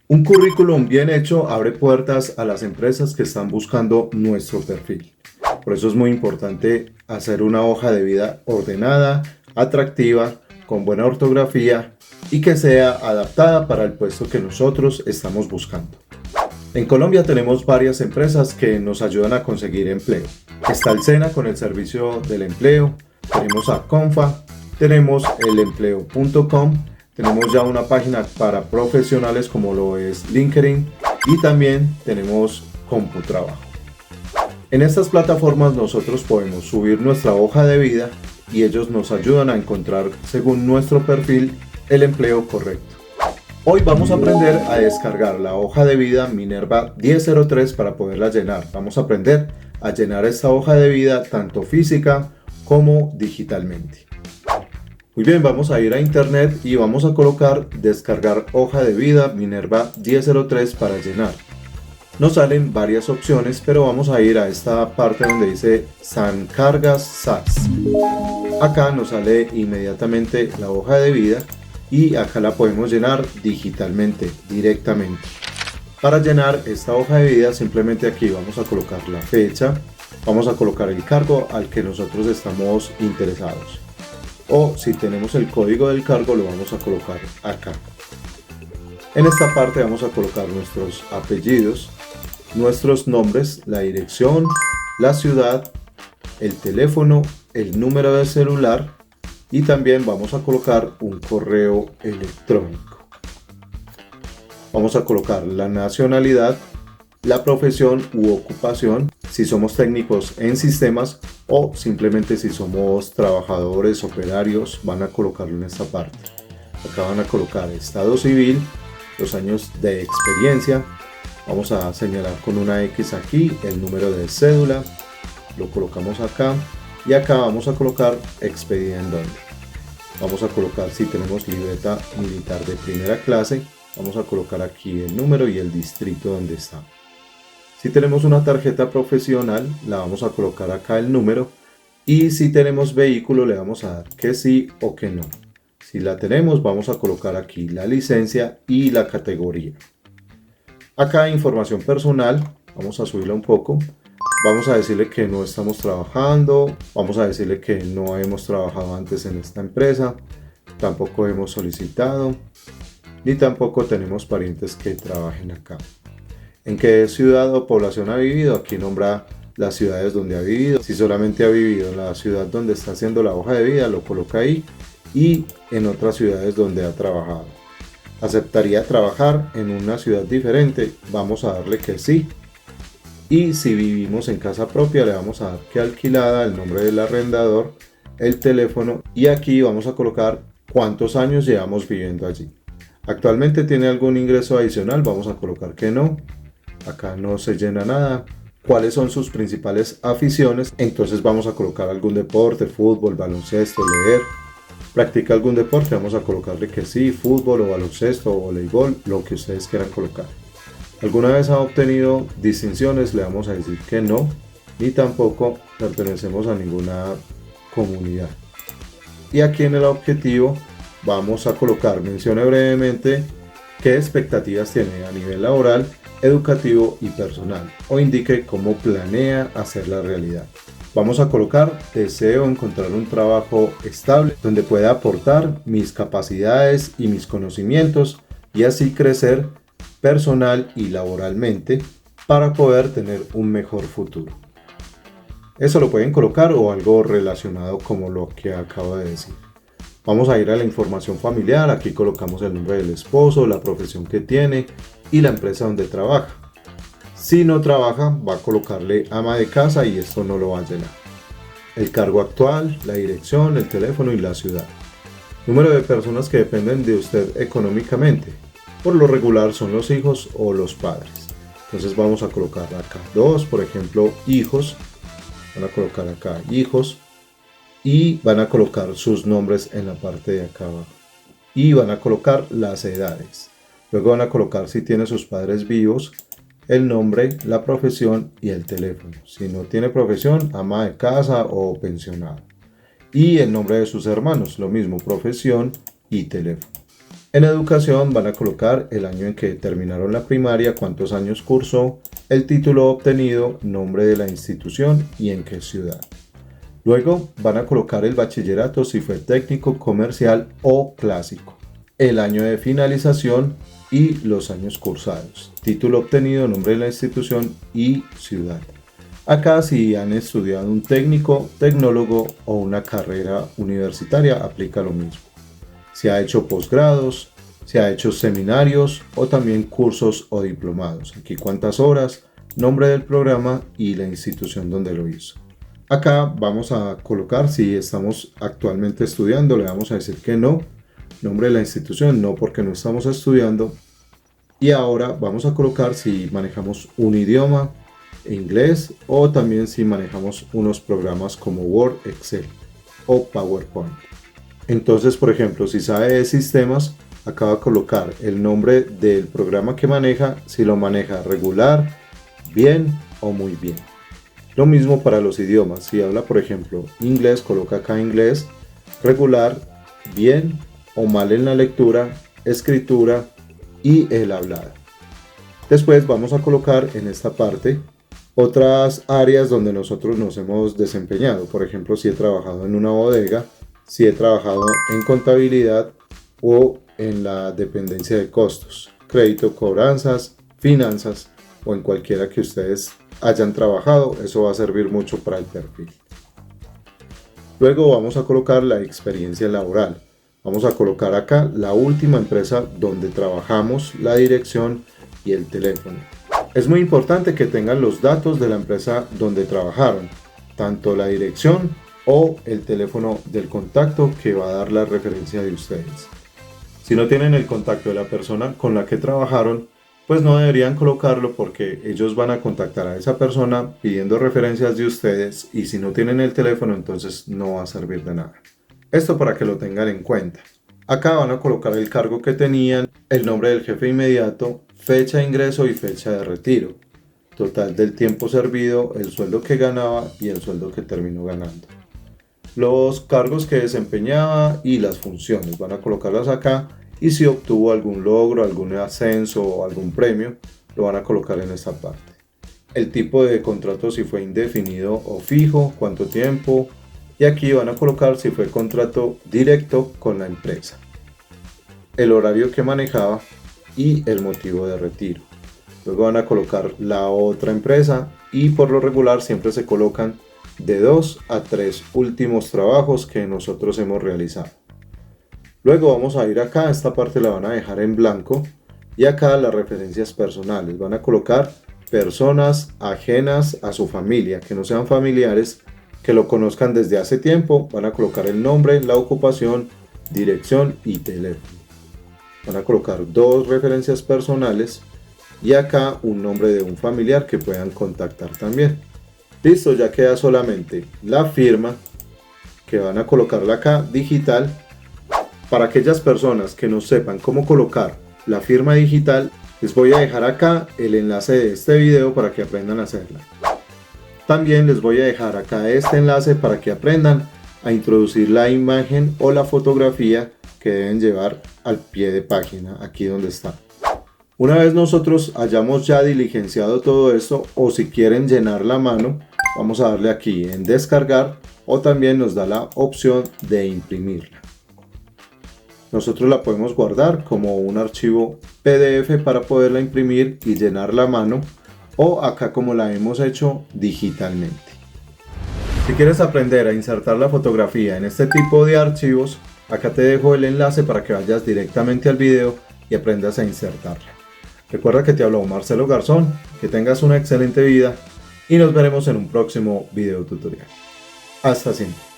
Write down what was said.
Un currículum bien hecho abre puertas a las empresas que están buscando nuestro perfil. Por eso es muy importante hacer una hoja de vida ordenada, atractiva, con buena ortografía y que sea adaptada para el puesto que nosotros estamos buscando. En Colombia tenemos varias empresas que nos ayudan a conseguir empleo. Está el SENA con el servicio del empleo, tenemos a Confa, tenemos elempleo.com, tenemos ya una página para profesionales como lo es LinkedIn y también tenemos CompuTrabajo. En estas plataformas nosotros podemos subir nuestra hoja de vida y ellos nos ayudan a encontrar según nuestro perfil el empleo correcto. Hoy vamos a aprender a descargar la hoja de vida Minerva 1003 para poderla llenar. Vamos a aprender a llenar esta hoja de vida tanto física como digitalmente. Muy bien, vamos a ir a internet y vamos a colocar descargar hoja de vida Minerva 1003 para llenar. Nos salen varias opciones, pero vamos a ir a esta parte donde dice Sancargas SAS. Acá nos sale inmediatamente la hoja de vida y acá la podemos llenar digitalmente, directamente. Para llenar esta hoja de vida simplemente aquí vamos a colocar la fecha, vamos a colocar el cargo al que nosotros estamos interesados. O si tenemos el código del cargo lo vamos a colocar acá. En esta parte vamos a colocar nuestros apellidos, nuestros nombres, la dirección, la ciudad, el teléfono, el número de celular y también vamos a colocar un correo electrónico. Vamos a colocar la nacionalidad, la profesión u ocupación, si somos técnicos en sistemas o simplemente si somos trabajadores, operarios, van a colocarlo en esta parte. Acá van a colocar estado civil, los años de experiencia, vamos a señalar con una X aquí el número de cédula, lo colocamos acá y acá vamos a colocar expedida en dónde. Vamos a colocar si tenemos libreta militar de primera clase, vamos a colocar aquí el número y el distrito donde está. Si tenemos una tarjeta profesional, la vamos a colocar acá el número y si tenemos vehículo le vamos a dar que sí o que no. Si la tenemos vamos a colocar aquí la licencia y la categoría. Acá información personal, vamos a subirla un poco. Vamos a decirle que no estamos trabajando, vamos a decirle que no hemos trabajado antes en esta empresa, tampoco hemos solicitado, ni tampoco tenemos parientes que trabajen acá. ¿En qué ciudad o población ha vivido? Aquí nombra las ciudades donde ha vivido. Si solamente ha vivido en la ciudad donde está haciendo la hoja de vida, lo coloca ahí y en otras ciudades donde ha trabajado. ¿Aceptaría trabajar en una ciudad diferente? Vamos a darle que sí. Y si vivimos en casa propia le vamos a dar que alquilada, el nombre del arrendador, el teléfono y aquí vamos a colocar cuántos años llevamos viviendo allí. ¿Actualmente tiene algún ingreso adicional? Vamos a colocar que no. Acá no se llena nada. ¿Cuáles son sus principales aficiones? Entonces vamos a colocar algún deporte, fútbol, baloncesto, leer. ¿Practica algún deporte? Vamos a colocarle que sí, fútbol o baloncesto o voleibol, lo que ustedes quieran colocar. ¿Alguna vez ha obtenido distinciones? Le vamos a decir que no, ni tampoco pertenecemos a ninguna comunidad. Y aquí en el objetivo vamos a colocar, mencione brevemente qué expectativas tiene a nivel laboral, educativo y personal, o indique cómo planea hacer la realidad. Vamos a colocar, deseo encontrar un trabajo estable donde pueda aportar mis capacidades y mis conocimientos y así crecer personal y laboralmente para poder tener un mejor futuro. Eso lo pueden colocar o algo relacionado como lo que acabo de decir. Vamos a ir a la información familiar, aquí colocamos el nombre del esposo, la profesión que tiene y la empresa donde trabaja. Si no trabaja, va a colocarle ama de casa y esto no lo va a llenar. El cargo actual, la dirección, el teléfono y la ciudad. Número de personas que dependen de usted económicamente. Por lo regular son los hijos o los padres. Entonces vamos a colocar acá dos, por ejemplo, hijos. Van a colocar acá hijos y van a colocar sus nombres en la parte de acá abajo. Y van a colocar las edades. Luego van a colocar si tiene sus padres vivos, el nombre, la profesión y el teléfono. Si no tiene profesión, ama de casa o pensionado. Y el nombre de sus hermanos, lo mismo, profesión y teléfono. En educación van a colocar el año en que terminaron la primaria, cuántos años cursó, el título obtenido, nombre de la institución y en qué ciudad. Luego van a colocar el bachillerato si fue técnico, comercial o clásico, el año de finalización y los años cursados, título obtenido, nombre de la institución y ciudad. Acá si han estudiado un técnico, tecnólogo o una carrera universitaria aplica lo mismo. Si ha hecho posgrados, si ha hecho seminarios o también cursos o diplomados. Aquí cuántas horas, nombre del programa y la institución donde lo hizo. Acá vamos a colocar si estamos actualmente estudiando, le vamos a decir que no. Nombre de la institución, no porque no estamos estudiando. Y ahora vamos a colocar si manejamos un idioma, inglés o también si manejamos unos programas como Word, Excel o PowerPoint. Entonces, por ejemplo, si sabe de sistemas, acá va a colocar el nombre del programa que maneja, si lo maneja regular, bien o muy bien. Lo mismo para los idiomas, si habla por ejemplo inglés, coloca acá inglés, regular, bien o mal en la lectura, escritura y el hablado. Después vamos a colocar en esta parte otras áreas donde nosotros nos hemos desempeñado, por ejemplo si he trabajado en una bodega, si he trabajado en contabilidad o en la dependencia de costos, crédito, cobranzas, finanzas o en cualquiera que ustedes hayan trabajado, eso va a servir mucho para el perfil. Luego vamos a colocar la experiencia laboral. Vamos a colocar acá la última empresa donde trabajamos, la dirección y el teléfono. Es muy importante que tengan los datos de la empresa donde trabajaron, tanto la dirección o el teléfono del contacto que va a dar la referencia de ustedes. Si no tienen el contacto de la persona con la que trabajaron, pues no deberían colocarlo porque ellos van a contactar a esa persona pidiendo referencias de ustedes y si no tienen el teléfono entonces no va a servir de nada. Esto para que lo tengan en cuenta. Acá van a colocar el cargo que tenían, el nombre del jefe inmediato, fecha de ingreso y fecha de retiro, total del tiempo servido, el sueldo que ganaba y el sueldo que terminó ganando. Los cargos que desempeñaba y las funciones van a colocarlas acá y si obtuvo algún logro, algún ascenso o algún premio, lo van a colocar en esta parte. El tipo de contrato si fue indefinido o fijo, cuánto tiempo, y aquí van a colocar si fue contrato directo con la empresa, el horario que manejaba y el motivo de retiro. Luego van a colocar la otra empresa y por lo regular siempre se colocan de 2 a 3 últimos trabajos que nosotros hemos realizado. Luego vamos a ir acá, esta parte la van a dejar en blanco y acá las referencias personales. Van a colocar personas ajenas a su familia, que no sean familiares, que lo conozcan desde hace tiempo. Van a colocar el nombre, la ocupación, dirección y teléfono. Van a colocar 2 referencias personales y acá un nombre de un familiar que puedan contactar también. Listo, ya queda solamente la firma que van a colocarla acá digital. Para aquellas personas que no sepan cómo colocar la firma digital, les voy a dejar acá el enlace de este video para que aprendan a hacerla. También les voy a dejar acá este enlace para que aprendan a introducir la imagen o la fotografía que deben llevar al pie de página, aquí donde está. Una vez nosotros hayamos ya diligenciado todo esto, o si quieren llenar la mano, vamos a darle aquí en descargar o también nos da la opción de imprimirla. Nosotros la podemos guardar como un archivo PDF para poderla imprimir y llenar la mano, o acá como la hemos hecho digitalmente. Si quieres aprender a insertar la fotografía en este tipo de archivos, acá te dejo el enlace para que vayas directamente al video y aprendas a insertarla. Recuerda que te habló Marcelo Garzón, que tengas una excelente vida y nos veremos en un próximo video tutorial. Hasta siempre.